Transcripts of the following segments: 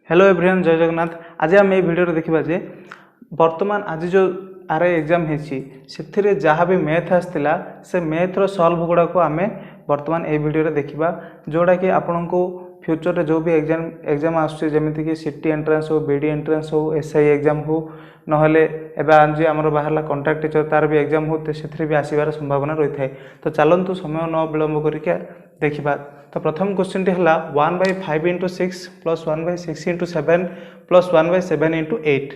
Hello everyone, जय जगन्नाथ। आज आम ये वीडियो देखा जे वर्तमान आज जो आरआई एग्जाम है जहाँ भी मैथ आसला से मैथ्र सल्व गुड़ाक आम वर्तमान ये वीडियो देखा जोड़ा कि आपण को फ्यूचर रे जो भी एग्जाम आसमिक सीटी एंट्रांस हो, बीडी एंट्रांस हो, एसआई एग्जाम हो, नहले आज आमर बाहर कंट्राक्ट टीचर तार भी एग्जाम हो से भी आसबार संभावना रही है। तो चलतु समय न विलंब करके देखा। तो प्रथम क्वेश्चन टी है 1/5 × 6 plus 1/6 × 7 plus 1/7 × 8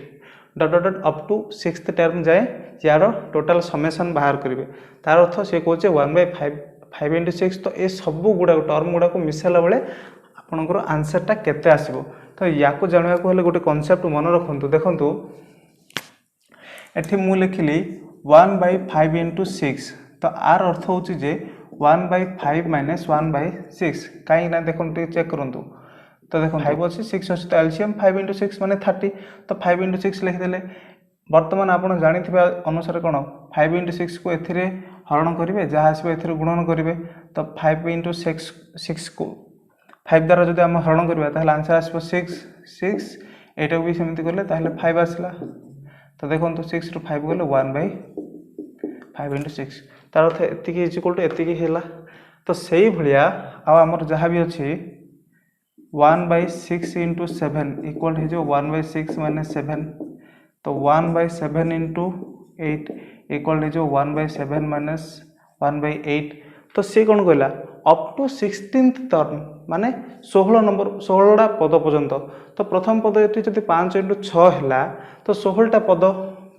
dot dot up to 6th term जाए यार टोटाल समेसन बाहर करेंगे। तार अर्थ सी कहे 1/5 × 6। तो ये सब गुड़ा टर्म गुड़ाक मिसाला बेले आपंकर आंसरटा केते आसीबो। तो या जाना गोटे कनसेप्ट मन रखु। देखु एठी मु लिखिली 1/5 × 6। तो आर अर्थ हूँ 1/5 - 1/6 कहीं देखो चेक करूँ। तो देखो 5 अच्छी 6 अच्छी तो एलसीएम 5 × 6 माने 30। तो 5 × 6 लिखिदेले। बर्तमान आपड़ जानी अनुसार कौन 5 × 6 को ए हरण करेंगे, जहाँ आसो ए गुणन करेंगे। तो 5 × 6 को 5 द्वारा जो आम हरण करवा आंसर आसो 6 एटा भी सेमती कले 5 आसला। तो देखो 6 ରୁ 5 गले 1/5 × 6 तार अर्थ एति इक्वल टू एति है। तो से भाया आमर जहाँ भी अच्छी 1/6 × 7 इक्वल हो 1/6 माने 7। तो 1/7 × 8 इक्वल हो 1/7 माइनस 1/8। तो सी कौन कहला अप टू 16th टर्म माने 16 नंबर 16टा पद पर्यंत। तो प्रथम पद ये जब 5 × 6 है तो 16टा पद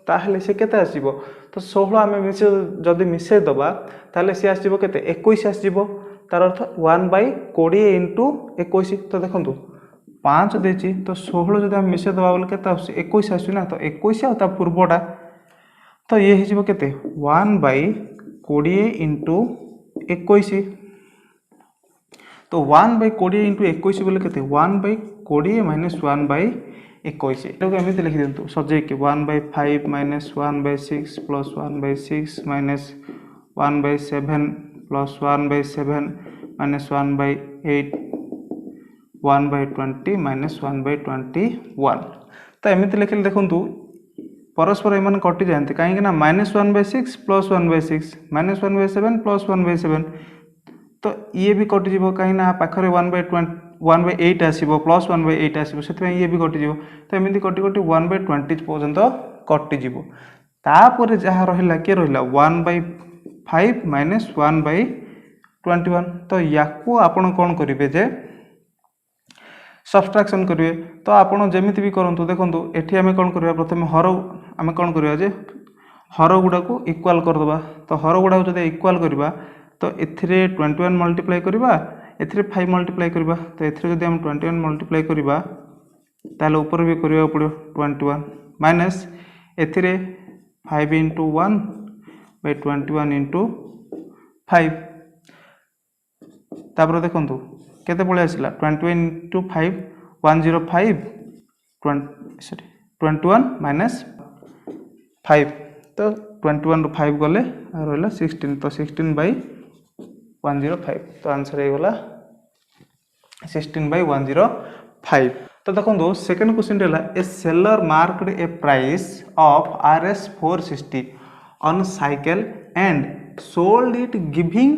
ताहले से केते आसीबो। तो 16 आम मिसे जदि मिसे दबा ताहले सी आसीबो केते 21 आसीबो। तार अर्थ 1/20 × 21। तो देखंतु 5 देछि तो 16 जदि आम मिसे दबा बोले केते आसी 21 आसी ना। तो 21 आ ता पूर्वटा तो ये हिजिबो केते 1/20 × 21। तो 1/20 × 21 बोले केते 1/20 माइनस 1/21 एटा को एमिति लिखि दिंतु सजे कि 1/5 minus 1/6 plus 1/6 minus 1/7 plus 1/7 minus 1/8 1/20 minus 1/21। तो एमिति लिखिले देखंतु परस्पर एमान कटि जाते कहीं -1/6 प्लस 1/6 माइनस 1/7 प्लस 1/7। तो ये भी कटिज कहीं पाखे 1/8 आसो प्लस 1/8 आसो से ये भी कटिज। तो एमती कटि कटि 1/20 पर्यंत कटिज। तापर जहाँ रहा किए रहा 1/5 माइनस 1/21। तो या आपण कौन करेंगे जे सब्सट्रैक्शन करेंगे। तो आपड़ जमी भी करूँ। देखो ये आम कौन करवा प्रथम हर आम कौन करवा जे हर गुड़ा को इक्वाल करदे। तो हर गुड़ा को जब इक्वाल करवा तो एथिरे 21 मल्टीप्लाई करवा एथिरे 5 मल्टीप्लाई करवा। तो एथिरे जब हम 21 मल्टीप्लाई करवा ताले ऊपर भी करवा पड़ो 21 माइनस एथिरे 5 × 1/21 × 5। तापर देखंतु केते पळे आसिला 21 × 5 105 21 माइनस 5। तो 21 ରୁ 5 गले रहा 16। तो 16/105। तो आंसर होगा 16/105। तो देखो second question A seller marked A price of Rs 460 on cycle and sold it giving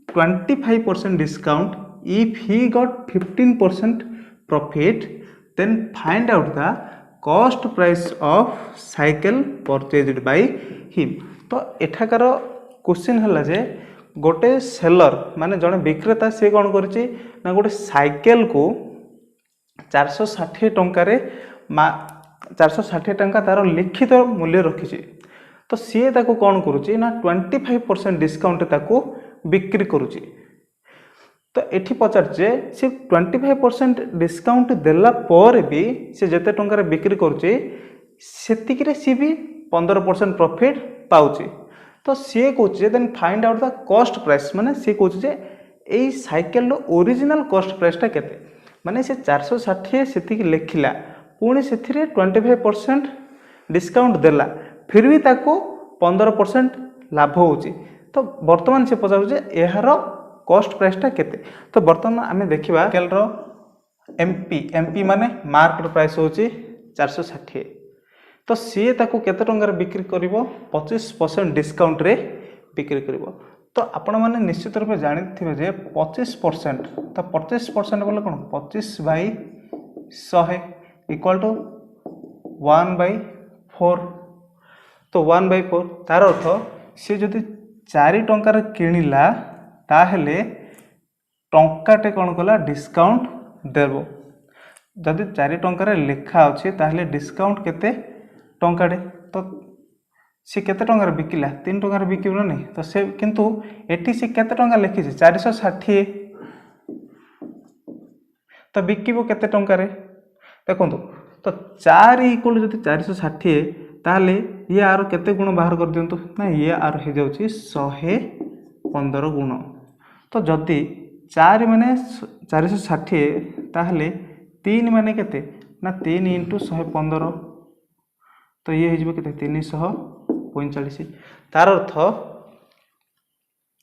25% discount if he got 15% profit then find out the cost price of cycle purchased by him। तो एठाकार question है जे गोटे seller माने जड़े विक्रेता सी कौन करिछि ना गोटे cycle को 460 टंकार 460 टंका तार लिखित मूल्य रखी। तो सी ताको कौन करुछि ना 25% डिस्काउंट ताको बिक्री करुछि। तो एठी पचारे सी 25% डिस्काउंट देला पर भी से जते टंकार बिक्री करुछि सेतिकिरे सी भी 15% प्रॉफिट पाउछि। तो सी कहे then find out the cost price माने सी कहे यही साइकेल ओरिजिनल कॉस्ट प्राइसटा केते माने से 460 से लिखिला पुणी से 25% डिस्काउंट देला फिर भी ताको 15% लाभ होउछि। तो वर्तमान से पचार यार कॉस्ट प्राइसटा केते। तो वर्तमान आम देखा साइकेल एमपी एमपी माने मार्कर प्राइस होची 460 तो सी ताकू केते टंकार बिक्री करिवो 25% डिस्काउंट रे बिक्री करिवो तो आपण माने निश्चित रूप जानि थिबे जे 25% तो 25% बोले कोन 25/100 इक्वल टू 1/4 तो 1/4 तार अर्थ सी जदि 4 टंकार किनिला ताहेले टंकाटे कौन कला डिस्काउंट देव जदि 4 टंकार लिखा अच्छे ताहले डिस्काउंट केते टंकाटे तो सी केते टंकार बिकिला 3 टंकार बिकिब ना नहीं तो से किंतु एटी सी केते टंका लिखी 460 तो बिकिबो केते टंकार देखो तो 4 इक्वल जदि 460 ताहले ये आर केते गुण बाहर कर दियंतु ना ये आर हो जाउची 115 गुण तो जदि 4 माने 460 ताहले 3 माने केते ना 3 × 115 तो ये हो केते 345 तार अर्थ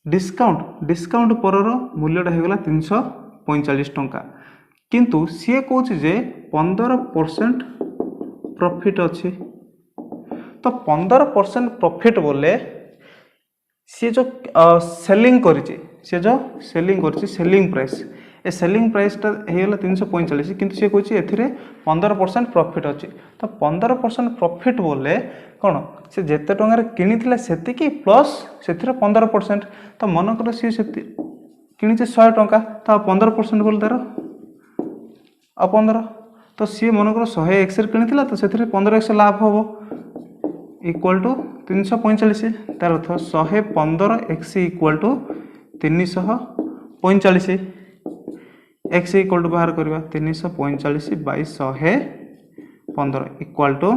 डिस्काउंट परर मूल्यटा हो गला 345 टंका किंतु सी कहूँ जे 15% प्रॉफिट अच्छी तो 15% प्रॉफिट बोले सी जो सेलिंग करिछि से जो सेलिंग करिछि सेलिंग प्राइस ए सेलिंग प्राइसटा होगा 345 किंतु सी कहूँ ए 15% प्रॉफिट अच्छी तो 15% प्रॉफिट बोले कौन से जिते टंकार किनी सेतिकी प्लस से 15% तो मनकर सी कि 100 टंका तो 15% बोले तार 15 तो सी मनकर 100x किनी तो से 15x लाभ हम इक्वल टू 345 तार अर्थ 115x equal to 345 x equal to बाहर करवा 345/115 equal to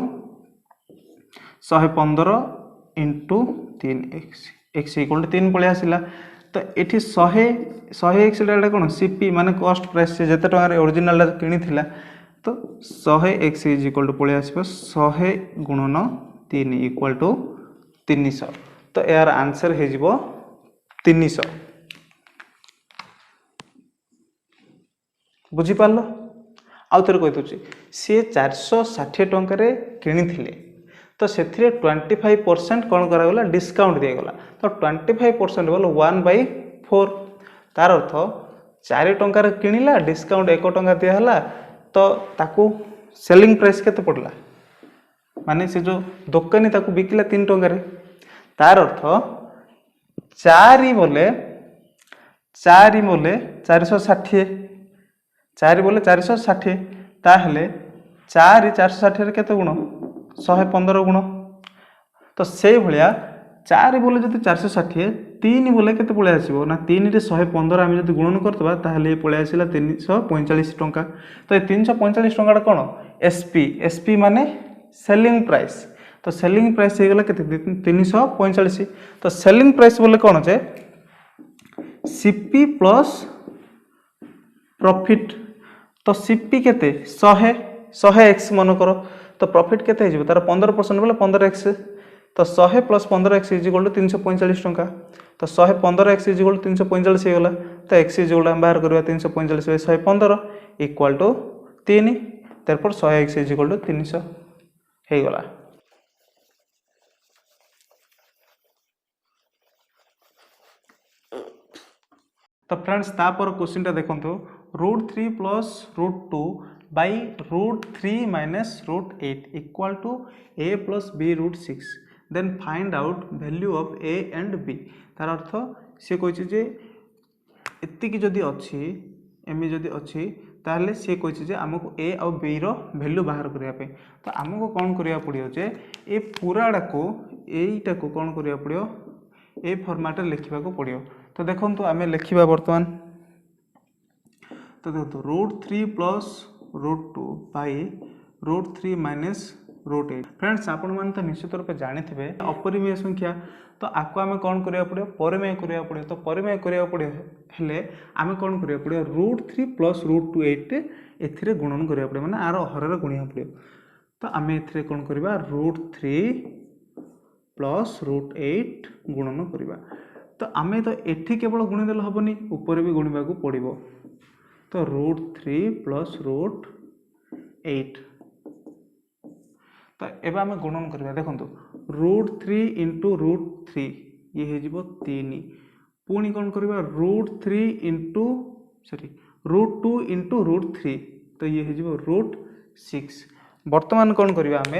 115 into 3x x equal to 3 पलि आसिला तो ये 100x कौन सीपी माने कॉस्ट प्राइस से जिते टंकार ओरिजिनल किनी तो 100x इक्वल टू पलि आसो 100 गुणन 3 इक्वल टू 300 तो यार आंसर हो 300 बुझीपार आउ थे कही सी 460 टंकार किनी तो से 25% कौन करागला डिस्काउंट दिगला तो 25% बोल 1/4 तार अर्थ 4 टंकार किनिला डिस्काउंट 1 टंका दिहला तो ताकू सेलिंग प्राइस केते पड़ला माने से जो दुकानी ताकू बिकिला 3 टंकार तार अर्थ 4 बोले 460 4 बोले 460 ताहले 4 460 केते गुण 115 गुण तो से भाया 4 बोले जब 460 3 बोले केते पळे आसीबो ना 3 रे 115 आम जब गुणन करतबा ताहले ये पळे आसीला 345 टंका तो ये 345 टंका कोन एसपी माने सेलिंग प्राइस तो सेलिंग प्राइस हो गला केते 345 तो सेलिंग प्राइस बोले कौन जे सीपी प्लस प्रॉफिट तो सीपी केते 100x मन करो तो प्रॉफिट केते हो तार 15% बोले 15x तो 100 प्लस 15x इक्वल टू 345 टंका तो 115x इक्वल टू 345 हो गला तो x इक्वल बाहर करवा 345/115 इक्वल टू 3 तरपर 100x इक्वल टू 300 हो गला। तो फ्रेंड्स तापर क्वेश्चन देखो √3 plus √2 by √3 minus √8 equal to a plus b √6 then find out value of a and b तार अर्थ सी कही जे एतिकी जदि अच्छी एम जदि अच्छी ताहले सी कही जे आमको ए आउ बी रो वैल्यू बाहर करने तो आमको कौन करिया पड़ियो जे ए पूराड़ा को एटा को कौन करिया पड़ियो ए फॉर्मेट लिखा पड़ियो तो देखो आम लिखा बर्तमान तो देखो √3 प्लस √2 by √3 minus √8 फ्रेंड्स आपण मैंने तो निश्चित रूप जानी अपरिमेय संख्या तो आपको आम कौन करिया पड़ियो परिमेय करिया पड़ियो तो परिमेय करिया पड़ियो हेले आम कौन करिया पड़ियो √3 प्लस √2 एथिरे गुणन करिया पड़ियो माने आरो हररे गुणिया पड़ियो तो आम एथिरे कौन करिबा √3 प्लस √8 गुणन करिबा तो आम तो एठी केवल गुणी देले हबनी ऊपर भी गुणिबा को पड़िबो तो √3 प्लस √8 तो एबे आम गुणन करवा देखो √3 इंटू √3 ये हो 3 पुणी कौन करवा √3 इंटू √2 इंटू √3 तो ये हो √6 बर्तमान कौन करवा आम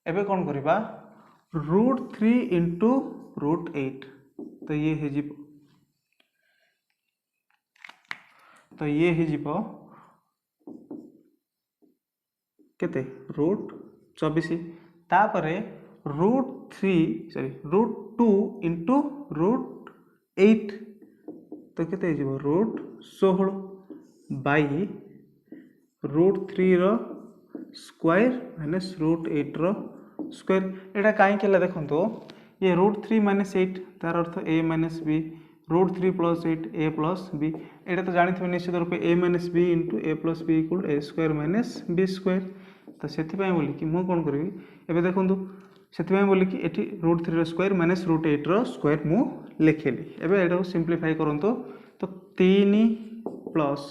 एबे कौन करवा √3 इंटू √8 तो ये हो केते √24 तापरे √2 इंटू √8 तो केते हो √16 by √3 root square minus √8 root square एटा कहीं देखो ये √3 माइनस 8 तार अर्थ a minus B √3 plus 8 a plus B एटा तो जानते निश्चित रूप a minus B into a plus B equal a square minus b square तो से बोलिकी मुझे कौन करी एवं देखूँ से बोलिकी एटी √3 root square minus √8 root square मु लिखेली एवं एटा सिंप्लीफाई करंतो तो 3 प्लस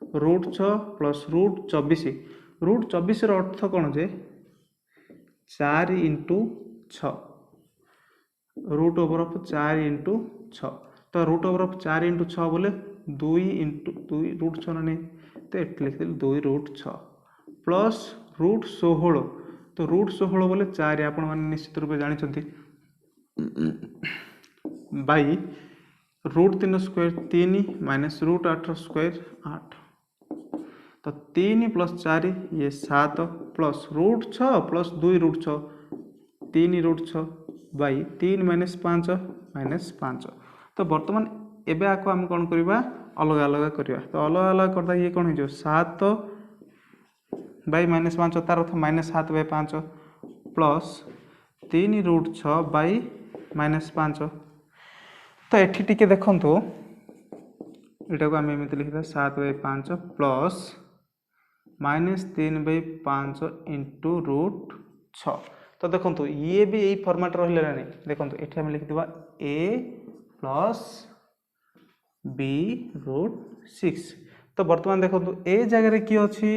√6 प्लस √24 √24 रो अर्थ कौन जे 4 into 6 root over of 4 into 6 तो रूट ओवर ऑफ 4 इंटू 6 बोले 2 इंटू 2 √6 ना नहीं तो ये लिखिदे 2 √6 प्लस √16 तो √16 बोले 4 आपण मैंने निश्चित रूप जानते बाई √3 स्क्वायर 3 माइनस √8 स्क्वायर 8 तो 3 प्लस 4 ये 7 प्लस √6 प्लस 2 √6 3 √6 बाई 3 माइनस 5 तो बर्तमान एबे आको हम कौन करवा अलग अलग करवा तो अलग अलग करता ये कौन हो 7 बाई माइनस 5 तार अर्थ minus 7 by 5 plus 3 √6 by minus 5 तो एठी टिके देखंतु एटा को आम एमती लिखिदा 7 by 5 plus minus 3 by 5 into √6 तो देखो ये भी यही फॉर्मेट रहा ना नहीं देखो ये आम लिखिदा a प्लस b √6 तो बर्तमान देखो ए जगह किए अच्छी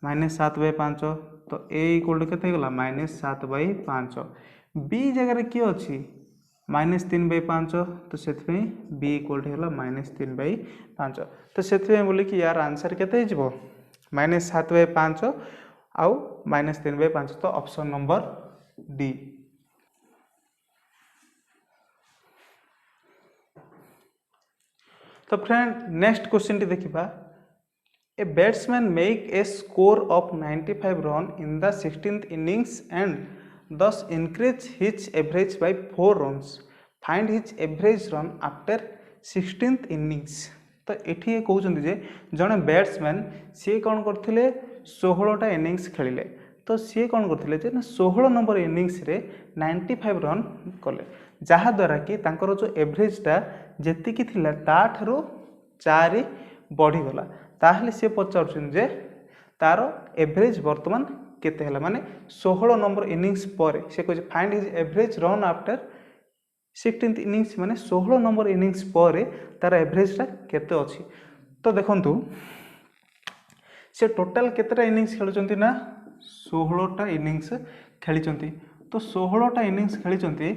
-7 बाई 5 तो a इक्वल टू के माइनस 7 बाई 5 b जगह किए अच्छी -3 बाई 5 तो से b इक्वल टू -3 बाई 5 तो से बोली कि यार आंसर केते हो -7 बाई 5 आउ -3 बाई 5 तो ऑप्शन नंबर डी। तो फ्रेंड नेक्स्ट क्वेश्चन टी देखिबा a batsman make a score of 95 run in the 16th innings and thus increase his average by 4 runs find his average run after 16th innings तो एठी कहउछन जे जने batsman सी कौन करथिले 16टा innings खेलिले तो सी कौन करथिले जे 16 नंबर इनिंग्स रे 95 रन कले जहा द्वारा कि तांकर जो एवरेजटा जेतिकी थिला ताठरो 4 बढ़ी गला ताहले सी पचारुछन जे तार एवरेज वर्तमान केते हला माने 16 नंबर इनिंग्स पर से कहै find his average run after 16th innings माने 16 नंबर इनिंग्स पर तार एवरेजटा केते अछि तो देखंतु से टोटल केतेटा इनिंग्स खेलुचंती ना 16टा इनिंग्स खेलिचंती तो 16टा इनिंग्स खेलिचंती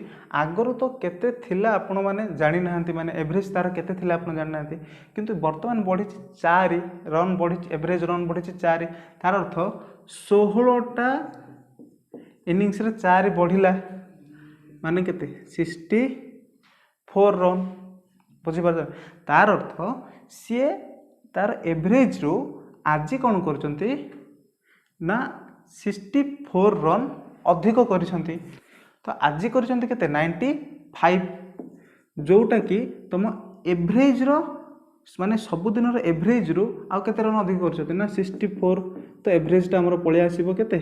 आगरो तो केते थिला आपण माने जानि नाहंती माने एवरेज तार केते थिला आपण जानि नाहंती किंतु वर्तमान बढ़ी 4 रन बढ़ी एवरेज रन बढ़ी 4 तार अर्थ 16टा इनिंग्स रे 4 बढ़िला माने केते 64 रन बुझी पार तार अर्थ सी तार एवरेज रो आज कौन करचंती ना 64 रन अधिक करिसंती तो आज करिसंती केते 95 जोटा कि तुम एवरेज रो माने सब दिन रो एवरेज रो आ केते रन अधिक करिसंती ना 64 तो एवरेज टा हमर पळे आसीबो केते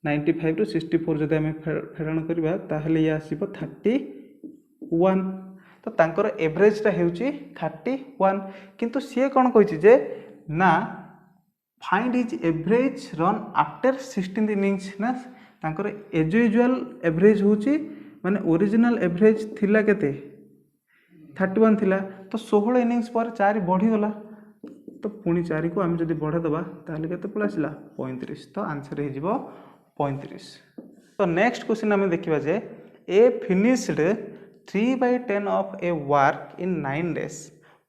95 रो 64 जदि हमें फेरण करबा ताहले या आसीबो 31 तो तांकर एवरेज टा हेउची 31 किंतु सी कोन कहिछि जे ना find his average run after 16th innings ना तांकर एज यूजुअल एवरेज होची माने ओरिजिनल एवरेज थिला केते 31 थिला तो 16 इनिंग्स पर 4 बढ़ीगला तो पुणी 4 को आम जब बढ़ेदेवा ताहले केते पळे आसिला 35 तो आंसर हो 35। तो नेक्स्ट क्वेश्चन आम देखा जे A finished 3/10 of a work in 9 days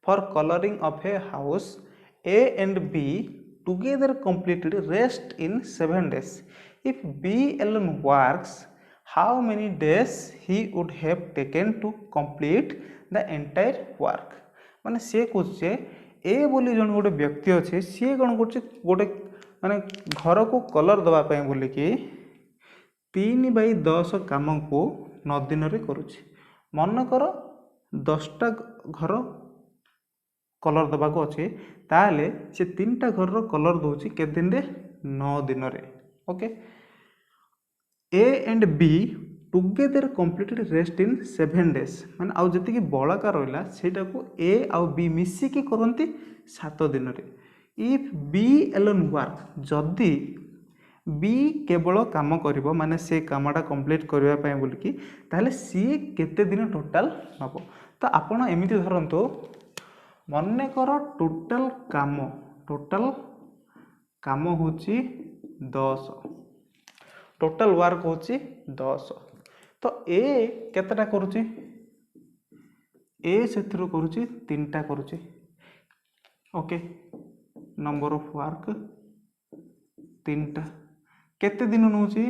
for colouring of a house A and B together completed rest in 7 days if B alone works how many days he would have taken to complete the entire work माने से कुछ ए बोली जन गोटे व्यक्ति अच्छे सी कौन कर गोटे माने घर को कलर दवाई बोल कि 3/10 काम को 9 दिन करुच्ची मनकर 10टा घर कलर दबा को अच्छे ताले से 3टा घर कलर दौर के दिन रे 9 दिन रे okay A and B together completed rest in 7 days माने आउ जति की बळका रहला सेटा को ए आउ बी मिसी की करंती 7 दिन रे इफ बी एलोन वर्क जदि बी केवल काम करिवो माने से कामटा कंप्लीट करबा पय बोल कि ताले सी केते दिन टोटल नबो तो आपण एमिति धरंतो मने कर टोटल काम होची 10 टोटल वर्क होची 10 तो ए केतेटा करूची ए सेथरो करूची 3टा करूची ओके नंबर ऑफ वर्क 3टा केते दिन नउची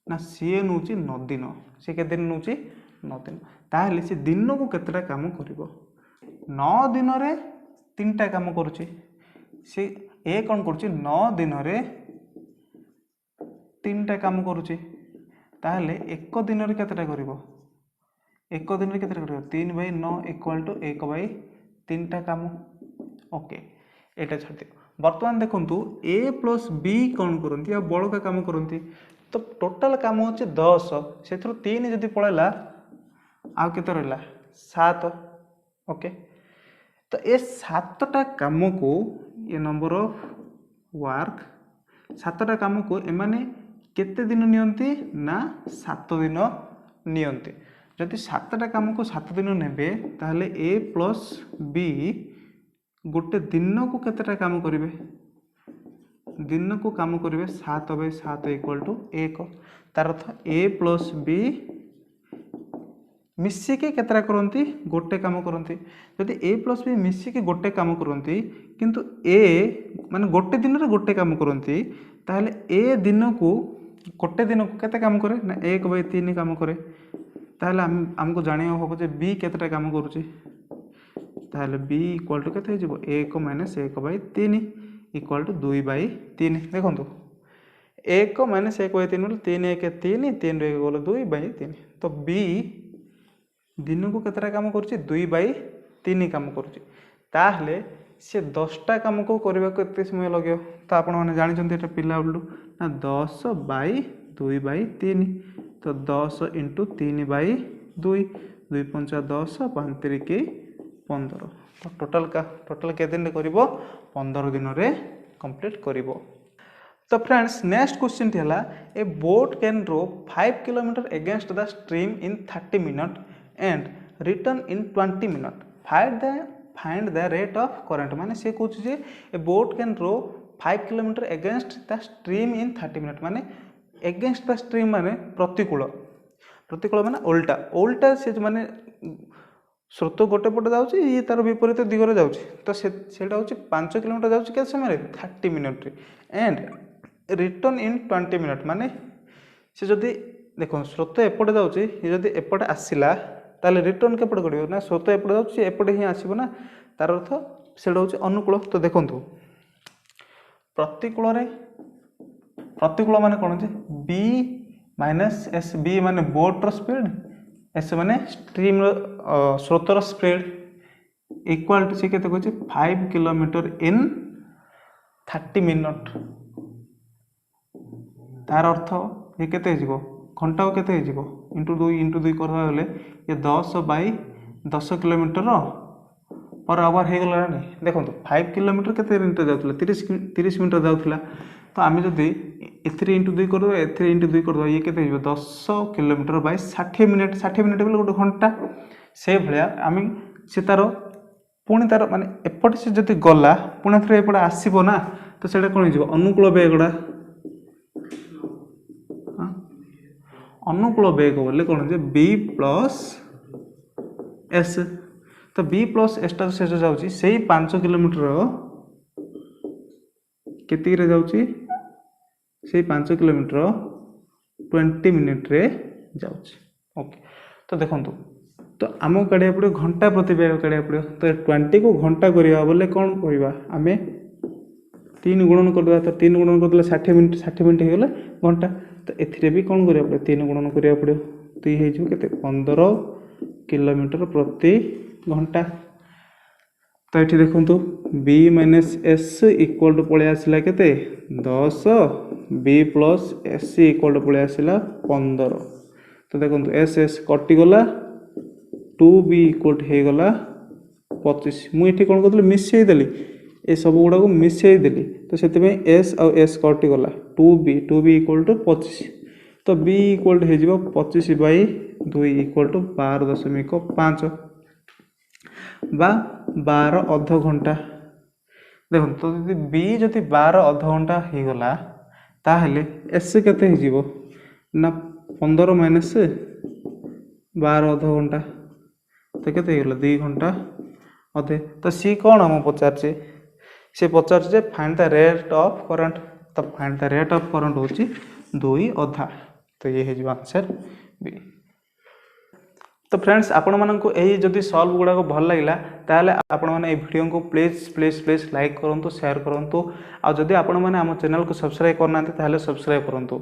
ना सी नउची 9 दिन से केते दिन नउची 9 दिन ताहले से दिन को केतेटा काम करिवो 9 दिन रे 3टा काम करूची से ए कौन करूची 9 दिन रे 3टा काम करूची ताहले एक दिन रे केतेटा करिवो एक दिन रे केतेटा करिवो 3/9 इक्वल टू 1/3टा काम ओके एटा छाड़ दियो वर्तमान देखंतु ए प्लस बी कौन करंती या बळका काम करंती तो टोटल काम होची 10 सेथरो 3 जदी पळेला आ केते रहला 7 ओके तो ये 7टा काम को ये नंबर ऑफ वर्क 7टा काम को एमाने केते दिन नियंती ना 7 दिन नियंती जदि 7टा काम को 7 दिन नेबे ताहले ए प्लस बी गोटे दिन को केतेटा काम करिवे दिन को काम करिवे 7/7 इक्वल टू 1 तार अर्थ ए प्लस बी मिसिके केतरा करंती गोटे काम करंती जदि ए प्लस बी मिसिके गोटे काम करंती किंतु ए माने गोटे दिन रे गोटे काम करंती ताहले ए दिन को गोटे दिन को केते काम करे ना 1/3 काम करे ताहले हमको जानियो होबो जे बी केतेटा काम करूची ताहले बी इक्वल टू केते हिजबो 1 - 1/3 इक्वल टू 2/3 देखंतु 1 - 1/3 बोले 3 1 3 3 1 बोले 2/3 तो बी दिन को केतटा काम करुच्ची 2/3 काम करुच्ची ताहले से 10टा काम को करबा को एते समय लगे तो आपण माने जानि छथि एटा पिला बोलू ना 10/2/3 तो 10 × 3/2 2 5 10 5 3 के 15 तो टोटल के दिन करिवो 15 दिन रे कंप्लीट करिवो। तो फ्रेंड्स नेक्स्ट क्वेश्चन थिला a boat can row 5 kilometre against the stream in 30 minute and return in 20 minute find the rate of current माने से कुछ जे a boat can row 5 kilometre against the stream in 30 minute माने against the stream माने प्रतिकूल माने उल्टा से माने स्रोत गोटे पटे जाउची ये तार विपरीत दिगरे जाउची तो सेटा होची 5 किलोमीटर जाउची के समय 30 मिनट रे एंड रिटर्न इन 20 मिनट माने से जदी देखो स्रोत एपटे जाउची ये जदी एपटे आसिला ताले रिटर्न केपटे करियो ना स्रोत एपटे जाउची एपटे ही आसीबो ना तार अर्थ सेटा होची अनुकूल तो देखंतु प्रतिकूल माने कोन जे b - s b माने बोट रो स्पीड एस माने स्ट्रीम स्रोतर स्पीड इक्वल टू से केते कहै 5 किलोमीटर इन 30 मिनट तार अर्थ ये केते हिजबो घंटा केते हिजबो इंटू 2 करबा बेले ये 10/10 किलोमीटर पर आवर हे गला नै देखंतु 5 किलोमीटर केते मिनट जाउतला 30 मिनट जाउतला तो आम जदि एथरे इंटू 2 कर एथरे इंटू 2 कर ये केते हिजबो 10 किलोमीटर बाय 60 मिनट बोले गोटे घंटा से भलिया आम से तार पुणी तार माने एपटे से जदि गला पुणी थोड़े एपटे आसब ना तो सेटा कौन हो अनुकूल बेगटा अनुकूल बेग बोले कौन जे बी प्लस एस तो बी प्लस एसटा से जाऊँगी से 5 किलोमीटर केती जाऊँगी से 5 किलोमीटर 20 मिनिट रे जाऊँगी ओके तो देखो तो आमको काढ़ा पड़ो घंटा प्रति बेग काढ़ा पड़ो तो 20 को घंटा करवा बोले कौन करवा आम 3 गुणन करदे तो 3 गुणन करदे 60 मिनिट हो घंटा तो एथिरे भी कौन करा पड़ो 3 गुणन करा पड़ो तो ये के 15 किलोमीटर प्रति घंटा तो ये देखो B minus S equal to पलि आसला केते 10 B plus S equal to पलि आसला 15 तो देखो एस एस कटिगला 2b इक्वल टू हो गला 25 मुझे कौन कहते मिसईदेली ये सब गुड़ा को मिसईदेली तो से एस आउ एस कटिगला 2b इक्वल टू 25 तो b इक्वल टू हो 25/2 इक्वल टू 12.5 बा 12 अध घंटा देखो तो जदि b जदि 12 अध घंटा हो गला ताहले एस केते हो ना 15 माइनस 12 अध घंटा तो केते हो 2 घंटा अधे तो सी कौन हम पचारे सी पचारे find the rate of current तो find the rate of current होची 2 अधा तो ये है आंसर बी। तो फ्रेंड्स आपण मानक यही जदि सॉल्व गुड़ा भल लगे ताहले आपण माने वीडियो को प्लीज प्लीज प्लीज लाइक करूँ शेयर करूँ आ जदि आपण माने आम चैनल को सब्सक्राइब करना ताहले सब्सक्राइब करूँ।